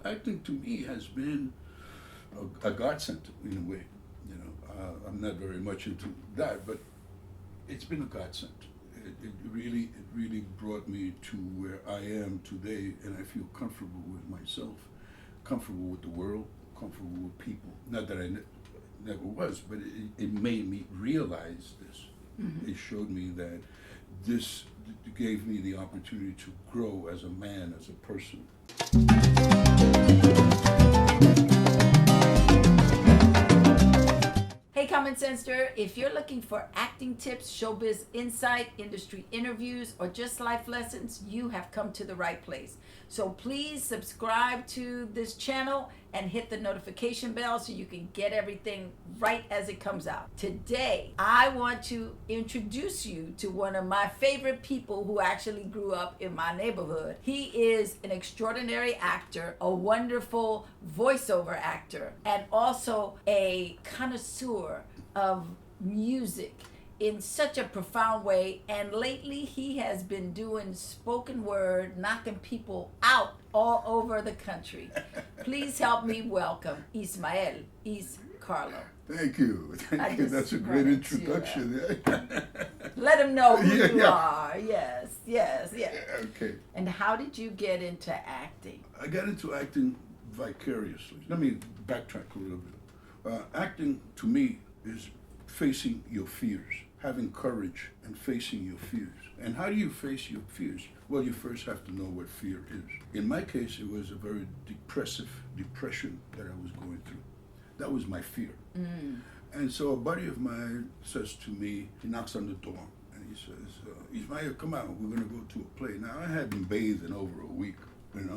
Acting to me has been a godsend in a way. I'm not very much into that, but it's been a godsend. It really brought me to where I am today, and I feel comfortable with myself, comfortable with the world, comfortable with people. Not that I never was, but it made me realize this. Mm-hmm. It showed me that this gave me the opportunity to grow as a man, as a person. Hey, Common Sensor, if you're looking for acting tips, showbiz insight, industry interviews, or just life lessons, you have come to the right place. So please subscribe to this channel and hit the notification bell so you can get everything right as it comes out. Today, I want to introduce you to one of my favorite people who actually grew up in my neighborhood. He is an extraordinary actor, a wonderful voiceover actor, and also a connoisseur of music in such a profound way. And lately he has been doing spoken word, knocking people out all over the country. Please help me welcome Ismael East Carlo. Thank you. Thank you. That's a great introduction. Let him know who you Yeah. are. Yes. Okay. And how did you get into acting? I got into acting vicariously. Let me backtrack a little bit. Acting to me is facing your fears, having courage and facing your fears. And how do you face your fears? Well, you first have to know what fear is. In my case, it was a very depression that I was going through. That was my fear. Mm. And so a buddy of mine says to me, he knocks on the door, and he says, Ismael, come out, we're going to go to a play. Now, I hadn't bathed in over a week, and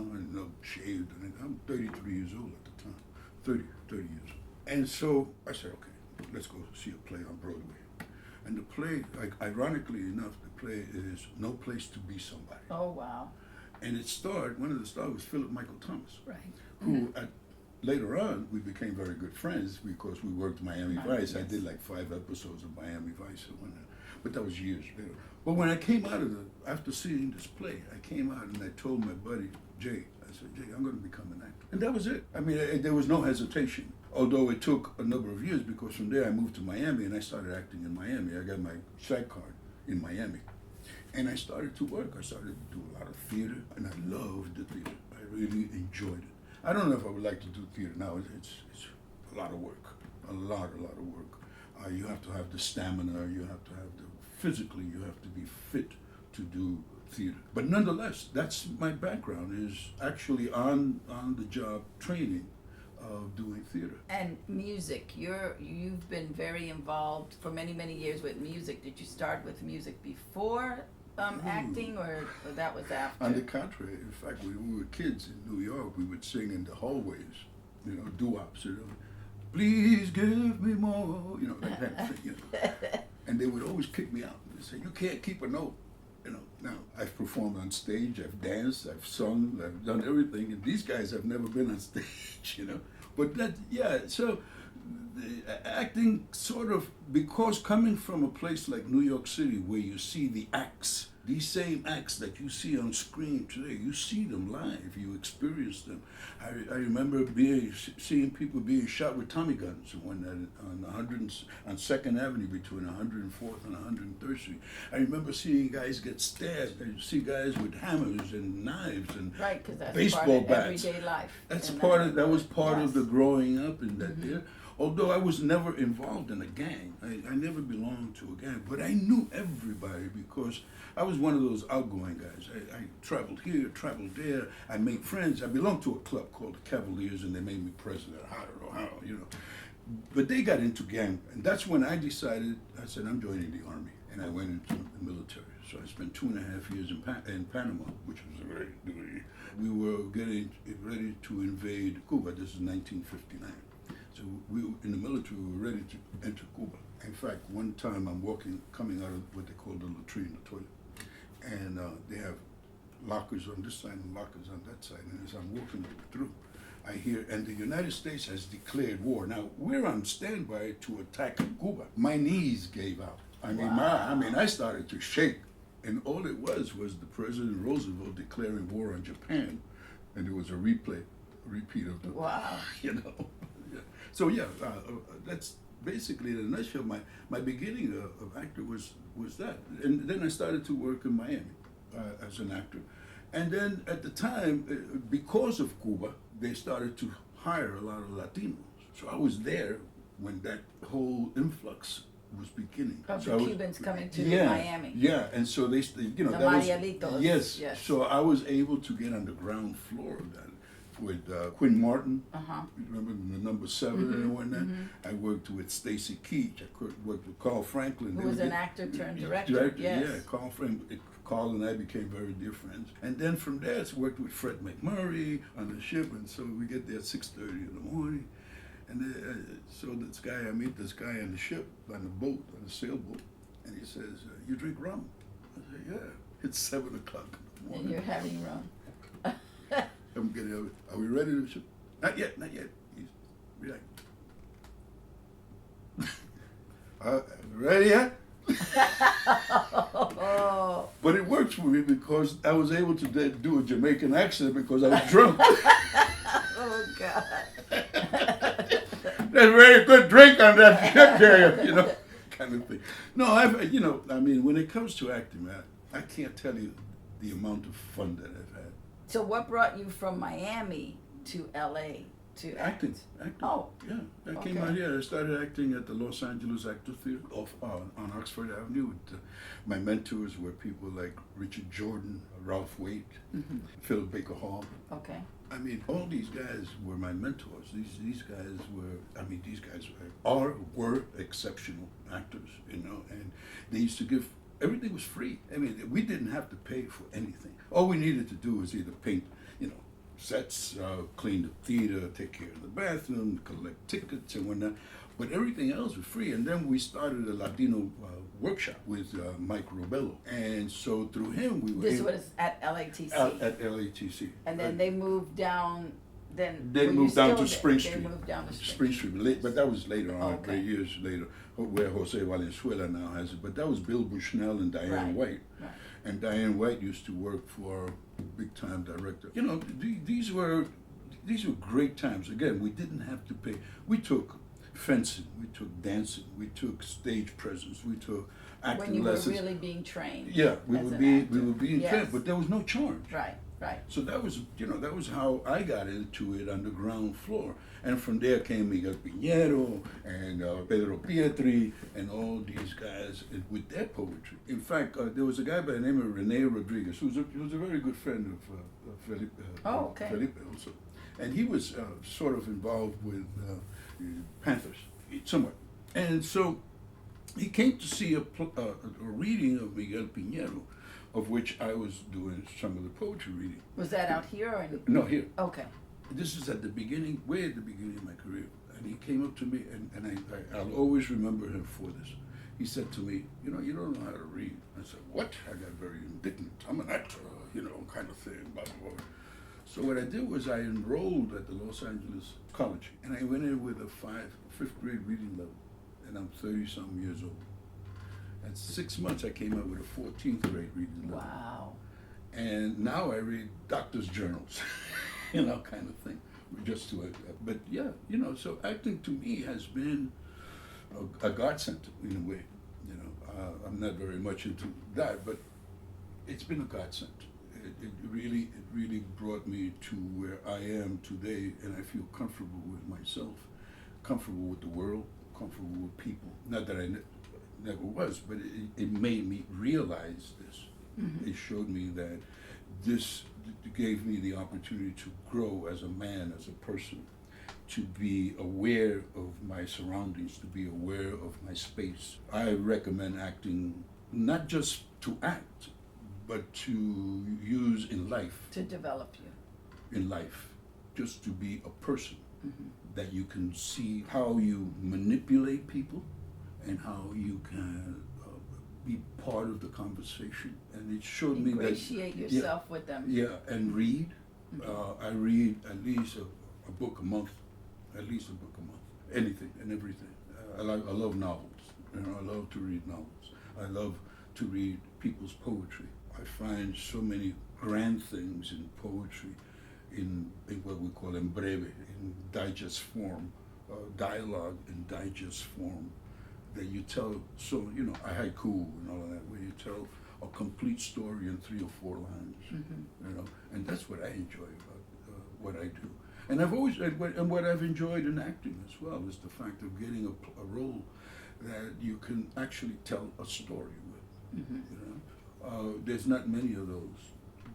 shaved. And I'm 33 years old at the time, 30 years. And so I said, okay, let's go see a play on Broadway. And the play, ironically enough, the play is No Place to Be Somebody. Oh, wow. And it starred, one of the stars was Philip Michael Thomas, Right. who later on we became very good friends because we worked Miami Vice. I Yes. did like 5 episodes of Miami Vice, but that was years later. But when I came out of after seeing this play, I came out and I told my buddy Jay, I said, Jay, I'm going to become an actor. And that was it. I mean, there was no hesitation. Although it took a number of years because from there I moved to Miami and I started acting in Miami. I got my SAG card in Miami. And I started to work. I started to do a lot of theater, and I loved the theater. I really enjoyed it. I don't know if I would like to do theater now. It's a lot of work, a lot of work. You have to have the stamina. You have to have physically, you have to be fit to do theater. But nonetheless, that's my background, is actually on the job training of doing theater. And music, you've been very involved for many years with music. Did you start with music before acting, or that was after? On the contrary, in fact, when we were kids in New York, we would sing in the hallways, doo-wops, please give me more, like that thing, And they would always kick me out. They say, you can't keep a note. Now I've performed on stage, I've danced, I've sung, I've done everything, and these guys have never been on stage, But so the acting sort of, because coming from a place like New York City where you see the acts, these same acts that you see on screen today, you see them live, you experience them. I remember seeing people being shot with Tommy guns on 2nd Avenue between 104th and 103rd Street. I remember seeing guys get stabbed. I see guys with hammers and knives and right, because that's baseball part of bats. everyday life. That was part Yes. of the growing up in that there. Although I was never involved in a gang, I never belonged to a gang, but I knew everybody because I was one of those outgoing guys. I traveled here, traveled there, I made friends. I belonged to a club called the Cavaliers, and they made me president. I don't know how. But they got into gang, and that's when I decided, I said, I'm joining the Army, and I went into the military. So I spent 2.5 years in Panama, which was a great duty. We were getting ready to invade Cuba. This is 1959. So we were in the military, we were ready to enter Cuba. In fact, one time I'm coming out of what they call the latrine, the toilet. And they have lockers on this side and lockers on that side. And as I'm walking through, I hear, and the United States has declared war. Now, we're on standby to attack Cuba. My knees gave out. I started to shake. And all it was the President Roosevelt declaring war on Japan. And there was a replay repeat of the, Wow. you know. Yeah. So yeah, that's basically in a nutshell. My beginning of actor was that, and then I started to work in Miami as an actor, and then at the time, because of Cuba, they started to hire a lot of Latinos. So I was there when that whole influx was beginning. Of So the I was- Cubans coming to yeah, Miami. Yeah, and so they, you know, The that was Marielitos, yes. yes. So I was able to get on the ground floor of that with Quinn Martin. Uh-huh. Remember the number 7 and whatnot. I worked with Stacy Keach. I worked with Carl Franklin. Who They was were an the- actor turned director, yes. Yeah, Carl and I became very dear friends. And then from there, I worked with Fred McMurray on the ship, and so we get there at 6:30 in the morning. And so I meet this guy on the ship, on the boat, on the sailboat, and he says, "You drink rum?" I said, "Yeah." It's 7 o'clock in the And morning. you're having rum. I'm getting over. Are we ready to ship? Not yet, not yet. He's like, ready yet? Oh. But it worked for me because I was able to do a Jamaican accent because I was drunk. Oh, God. That's a very good drink on that ship there, you know, kind of thing. No, I mean, when it comes to acting, man, I can't tell you the amount of fun that I've had. So what brought you from Miami to LA to act? Acting. Oh. Yeah, I came Okay. out here. I started acting at the Los Angeles Actor Theater on Oxford Avenue. With, my mentors were people like Richard Jordan, Ralph Waite, Philip Baker Hall. Okay. I mean, all these guys were my mentors. These guys were exceptional actors, you know, and they used to give, everything was free. I mean, we didn't have to pay for anything. All we needed to do was either paint, you know, sets, clean the theater, take care of the bathroom, collect tickets and whatnot. But everything else was free. And then we started a Latino workshop with Mike Robello. And so through him, we were This able, was at LATC. at LATC. And then they moved down, then. They were you moved down still to there? Spring Street. They moved down to Spring Street, but that was later on, Okay. years later, where Jose Valenzuela now has it. But that was Bill Bushnell and Diane Right. White. Right. And Diane White used to work for a big-time director. You know, these were great times. Again, we didn't have to pay. We took fencing, we took dancing, we took stage presence, we took acting When you were lessons. really being trained. Yeah, we as were an being actor. Yes. trained, but there was no charge. Right, right. So that was, that was how I got into it on the ground floor. And from there came Miguel Piñero and Pedro Pietri and all these guys with their poetry. In fact, there was a guy by the name of Rene Rodriguez, who was a very good friend of Felipe, Okay. Felipe also. And he was sort of involved with Panthers, somewhat. And so he came to see a reading of Miguel Piñero, of which I was doing some of the poetry reading. Was that out here or in? No, here. Okay. This is at the beginning, way at the beginning of my career. And he came up to me, and I'll always remember him for this. He said to me, you don't know how to read. I said, what? I got very indignant. I'm an actor, kind of thing, blah, blah, blah. So what I did was I enrolled at the Los Angeles College, and I went in with a fifth grade reading level, and I'm 30-something years old. At 6 months, I came out with a 14th grade reading level. Wow. And now I read doctor's journals, kind of thing. Just to, but yeah, so acting to me has been a godsend in a way. I'm not very much into that, but it's been a godsend. It really brought me to where I am today, and I feel comfortable with myself, comfortable with the world, comfortable with people. Not that I never was, but it made me realize this. It showed me that this gave me the opportunity to grow as a man, as a person, to be aware of my surroundings, to be aware of my space. I recommend acting not just to act, but to use in life. To develop you. In life, just to be a person, that you can see how you manipulate people and how you can be part of the conversation. And it showed me that... Ingratiate yourself with them. Yeah, and read. I read at least a book a month. At least a book a month. Anything and everything. I love novels. I love to read novels. I love to read people's poetry. I find so many grand things in poetry in what we call en breve, in digest form, dialogue in digest form, that you tell, so, you know, a haiku and all of that, where you tell a complete story in 3 or 4 lines, you know, and that's what I enjoy about what I do. And I've always, and what I've enjoyed in acting as well is the fact of getting a role that you can actually tell a story with, you know. There's not many of those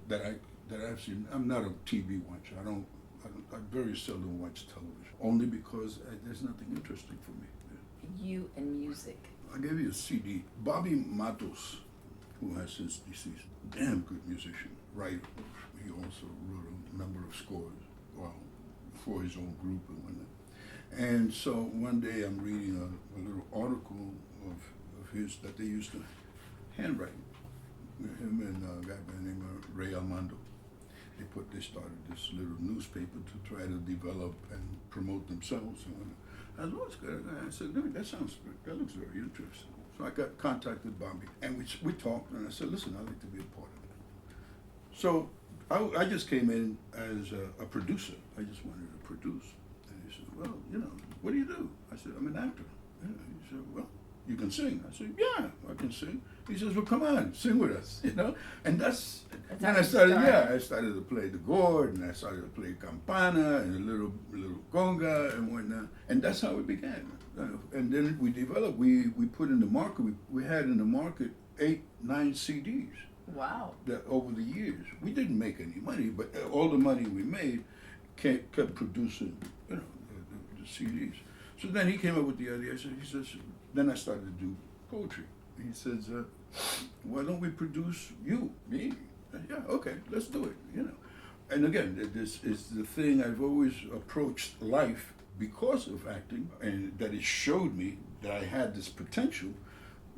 that I've seen. I'm not a TV watcher. I very seldom watch television, only because there's nothing interesting for me. You and music. I gave you a CD. Bobby Matos, who has since deceased, damn good musician, writer. He also wrote a number of scores, well, for his own group and whatnot. And so one day I'm reading a little article of his that they used to handwrite. Him and a guy by the name of Ray Armando. They started this little newspaper to try to develop and promote themselves. And I said, oh, it's good. I said, dude, that looks very interesting. So I got contacted Bobby, and we talked, and I said, listen, I'd like to be a part of it. So I just came in as a producer. I just wanted to produce. And he said, well, you know, what do you do? I said, I'm an actor. Yeah. He said, well, you can sing. I said, yeah, I can sing. He says, well, come on, sing with us, you know? And then I started to play the gourd, and I started to play campana and a little conga and whatnot. And that's how it began. And then we developed, we put in the market, we had in the market 8, 9 CDs. Wow. That over the years. We didn't make any money, but all the money we made kept producing, you know, the CDs. So then he came up with the idea. Then I started to do poetry. He says, why don't we produce me? Yeah, okay, let's do it, you know. And again, this is the thing I've always approached life because of acting, and that it showed me that I had this potential,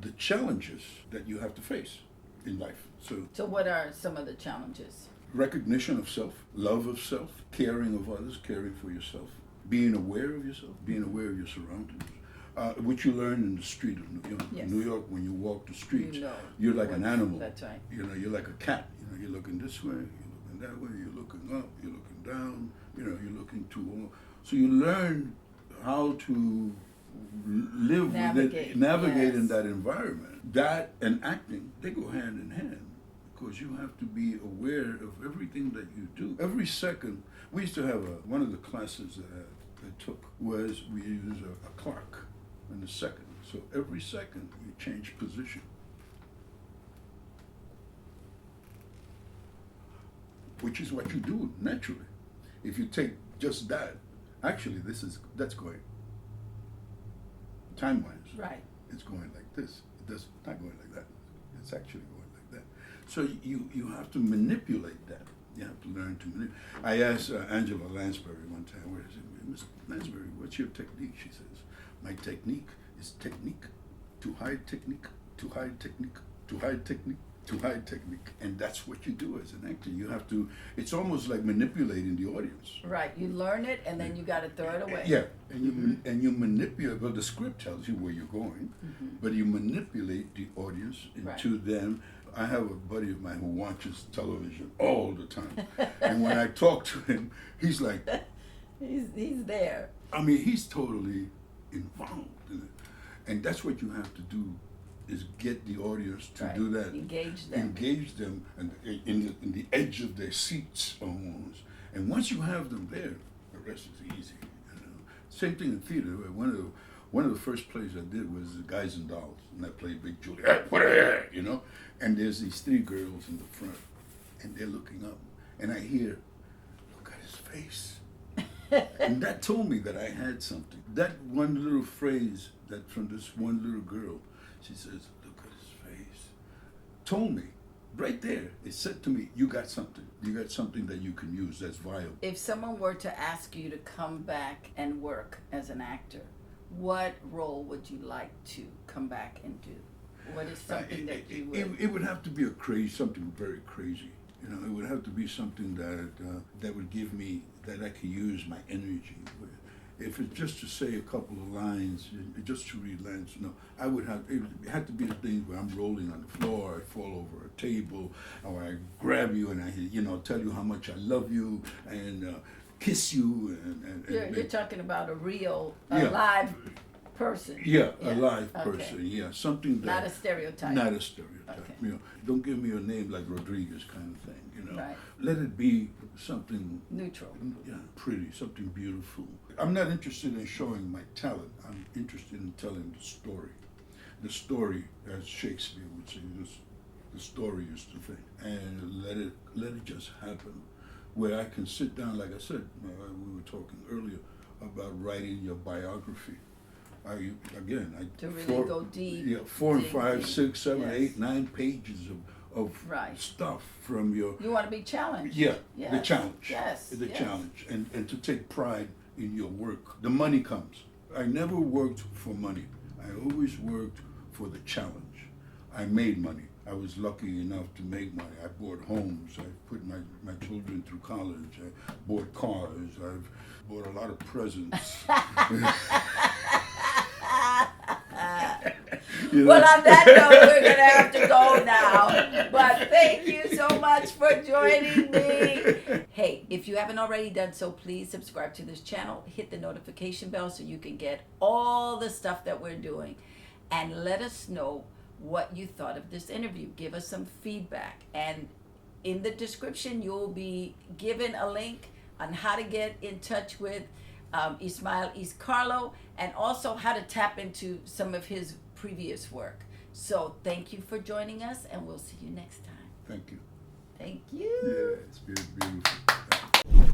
the challenges that you have to face in life. So what are some of the challenges? Recognition of self, love of self, caring of others, caring for yourself, being aware of yourself, being aware of your surroundings, which you learn in the street of New York. Yes. In New York, when you walk the streets, You know you're like an animal. That's right. You know, you're like a cat. You know, you're looking this way, you're looking that way, you're looking up, you're looking down. You know, you're looking to all. So you learn how to live with it, navigate in that environment. That and acting, they go hand in hand. Because you have to be aware of everything that you do. Every second, we used to have one of the classes that I took was we use a clock in a second. So every second you change position. Which is what you do naturally. If you take just that, actually that's going time-wise. Right. It's going like this. It's not going like that. It's actually going like that. So you have to manipulate that. You have to learn to manipulate. I asked Angela Lansbury one time, where I said, Miss Lansbury, what's your technique? She says, my technique is technique to hide technique, to hide technique, to hide technique, to hide technique. And that's what you do as an actor. You have to, it's almost like manipulating the audience. Right, you learn it and then you got to throw it away. Yeah, and you manipulate, well, the script tells you where you're going, but you manipulate the audience into them. I have a buddy of mine who watches television all the time. And when I talk to him, he's like... He's there. I mean, he's totally involved in it. And that's what you have to do, is get the audience to do that. Engage them. Engage them in the edge of their seats almost. And once you have them there, the rest is easy. You know? Same thing in theater. One of the first plays I did was Guys and Dolls, and I played Big Julie. Hey, put her here, you know? And there's these 3 girls in the front, and they're looking up, and I hear, look at his face. And that told me that I had something. That one little phrase that from this one little girl, she says, look at his face, told me, right there, it said to me, you got something. You got something that you can use that's viable. If someone were to ask you to come back and work as an actor, what role would you like to come back and do? What is something that you would... It would have to be something very crazy. You know, it would have to be something that would give me, that I could use my energy. if it's just to say a couple of lines, just to read lines, no, I would have, it had to be the things where I'm rolling on the floor, I fall over a table, or I grab you and I, tell you how much I love you, and kiss you, and You're talking about a real, Yeah. alive person. yeah, Yeah. a live Okay. person, yeah, something that, Not a stereotype. not a stereotype, Okay. Don't give me a name like Rodriguez kind of thing, Right. Let it be something, Neutral. yeah, pretty, something beautiful. I'm not interested in showing my talent. I'm interested in telling the story. The story, as Shakespeare would say, the story is the thing, and let it just happen. Where I can sit down, like I said, we were talking earlier about writing your biography. To really go deep. Yeah, 4 and dig 5, deep. 6, 7, Yes. 8, 9 pages of Right. stuff from your. You want to be challenged. Yeah, Yes. the challenge. Yes. The yes. challenge, and to take pride in your work. The money comes. I never worked for money. I always worked for the challenge. I made money. I was lucky enough to make money. I bought homes. I put my children through college. I bought cars. I've bought a lot of presents. Well, on that note, we're going to have to go now. But thank you so much for joining me. Hey, if you haven't already done so, please subscribe to this channel. Hit the notification bell so you can get all the stuff that we're doing. And let us know what you thought of this interview. Give us some feedback. And in the description, you'll be given a link on how to get in touch with Ismael East Carlo, and also how to tap into some of his previous work. So thank you for joining us, and we'll see you next time. Thank you. Thank you. Yeah, it's beautiful.